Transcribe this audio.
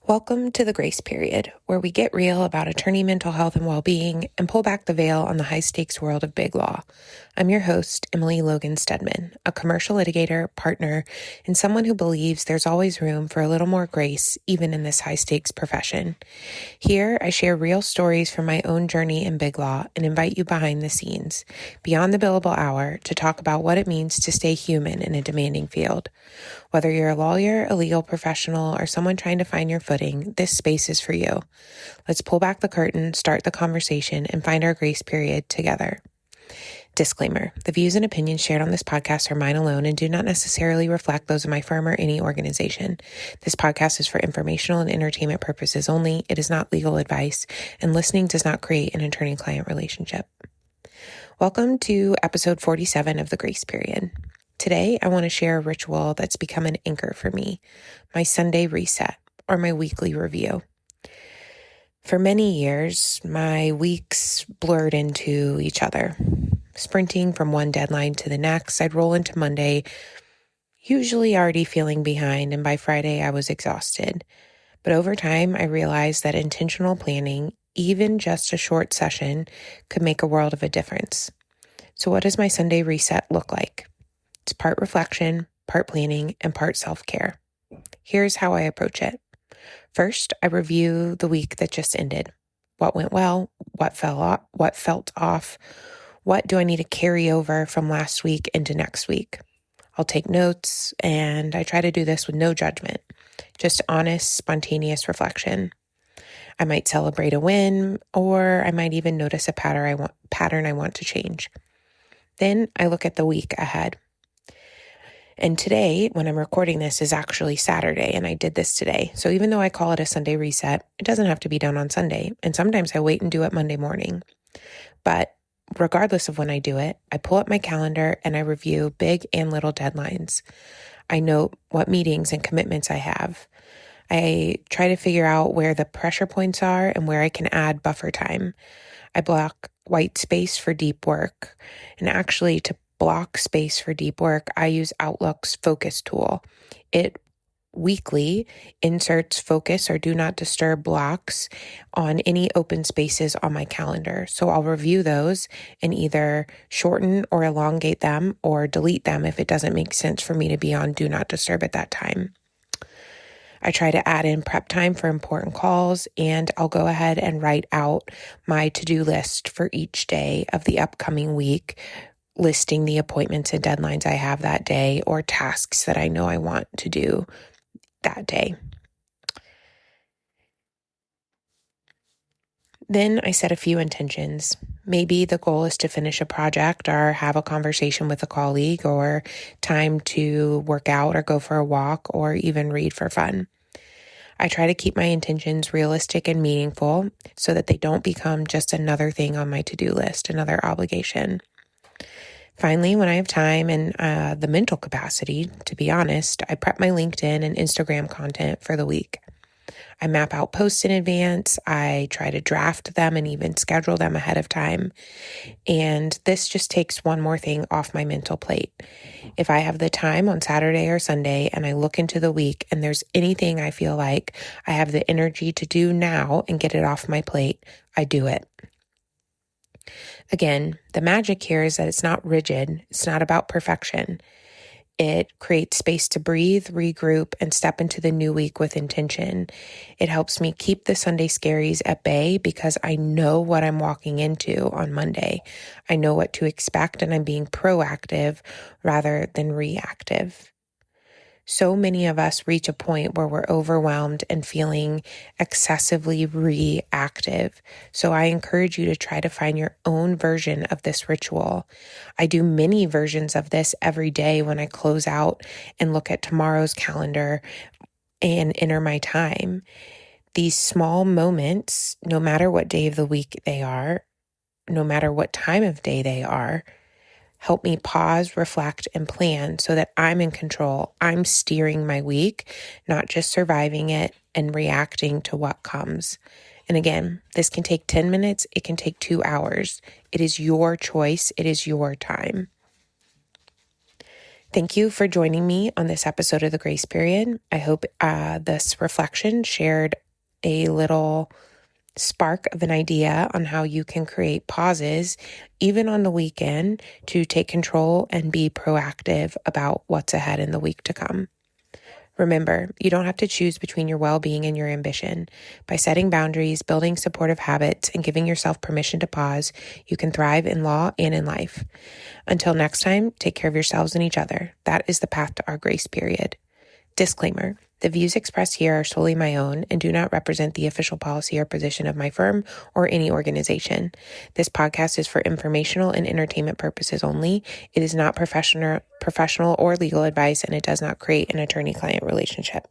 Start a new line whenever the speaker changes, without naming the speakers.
Welcome to the Grace Period, where we get real about attorney mental health and well-being and pull back the veil on the high-stakes world of big law. I'm your host, Emily Logan Stedman, a commercial litigator, partner, and someone who believes there's always room for a little more grace, even in this high-stakes profession. Here, I share real stories from my own journey in big law and invite you behind the scenes, beyond the billable hour, to talk about what it means to stay human in a demanding field. Whether you're a lawyer, a legal professional, or someone trying to find your footing, this space is for you. Let's pull back the curtain, start the conversation, and find our grace period together. Disclaimer: the views and opinions shared on this podcast are mine alone and do not necessarily reflect those of my firm or any organization. This podcast is for informational and entertainment purposes only. It is not legal advice, and listening does not create an attorney-client relationship. Welcome to episode 47 of the Grace Period. Today, I want to share a ritual that's become an anchor for me, my Sunday reset, or my weekly review. For many years, my weeks blurred into each other. Sprinting from one deadline to the next, I'd roll into Monday, usually already feeling behind, and by Friday, I was exhausted. But over time, I realized that intentional planning, even just a short session, could make a world of a difference. So what does my Sunday reset look like? It's part reflection, part planning, and part self-care. Here's how I approach it. First, I review the week that just ended. What went well? What felt off? What do I need to carry over from last week into next week? I'll take notes, and I try to do this with no judgment, just honest, spontaneous reflection. I might celebrate a win, or I might even notice a pattern I want to change. Then I look at the week ahead. And today, when I'm recording this, is actually Saturday, and I did this today. So even though I call it a Sunday reset, it doesn't have to be done on Sunday. And sometimes I wait and do it Monday morning. But regardless of when I do it, I pull up my calendar and I review big and little deadlines. I note what meetings and commitments I have. I try to figure out where the pressure points are and where I can add buffer time. I block white space for deep work. And actually, to block space for deep work, I use Outlook's focus tool. It weekly inserts focus or do not disturb blocks on any open spaces on my calendar. So I'll review those and either shorten or elongate them or delete them if it doesn't make sense for me to be on do not disturb at that time. I try to add in prep time for important calls, and I'll go ahead and write out my to-do list for each day of the upcoming week, listing the appointments and deadlines I have that day or tasks that I know I want to do that day. Then I set a few intentions. Maybe the goal is to finish a project or have a conversation with a colleague, or time to work out or go for a walk or even read for fun. I try to keep my intentions realistic and meaningful so that they don't become just another thing on my to-do list, another obligation. Finally, when I have time and the mental capacity, to be honest, I prep my LinkedIn and Instagram content for the week. I map out posts in advance. I try to draft them and even schedule them ahead of time. And this just takes one more thing off my mental plate. If I have the time on Saturday or Sunday and I look into the week and there's anything I feel like I have the energy to do now and get it off my plate, I do it. Again, the magic here is that it's not rigid. It's not about perfection. It creates space to breathe, regroup, and step into the new week with intention. It helps me keep the Sunday scaries at bay because I know what I'm walking into on Monday. I know what to expect, and I'm being proactive rather than reactive. So many of us reach a point where we're overwhelmed and feeling excessively reactive. So I encourage you to try to find your own version of this ritual. I do many versions of this every day when I close out and look at tomorrow's calendar and enter my time. These small moments, no matter what day of the week they are, no matter what time of day they are, help me pause, reflect, and plan so that I'm in control. I'm steering my week, not just surviving it and reacting to what comes. And again, this can take 10 minutes. It can take 2 hours. It is your choice. It is your time. Thank you for joining me on this episode of The Grace Period. I hope this reflection shared a little spark of an idea on how you can create pauses, even on the weekend, to take control and be proactive about what's ahead in the week to come. Remember, you don't have to choose between your well-being and your ambition. By setting boundaries, building supportive habits, and giving yourself permission to pause, you can thrive in law and in life. Until next time, take care of yourselves and each other. That is the path to our grace period. Disclaimer: the views expressed here are solely my own and do not represent the official policy or position of my firm or any organization. This podcast is for informational and entertainment purposes only. It is not professional or legal advice, and it does not create an attorney-client relationship.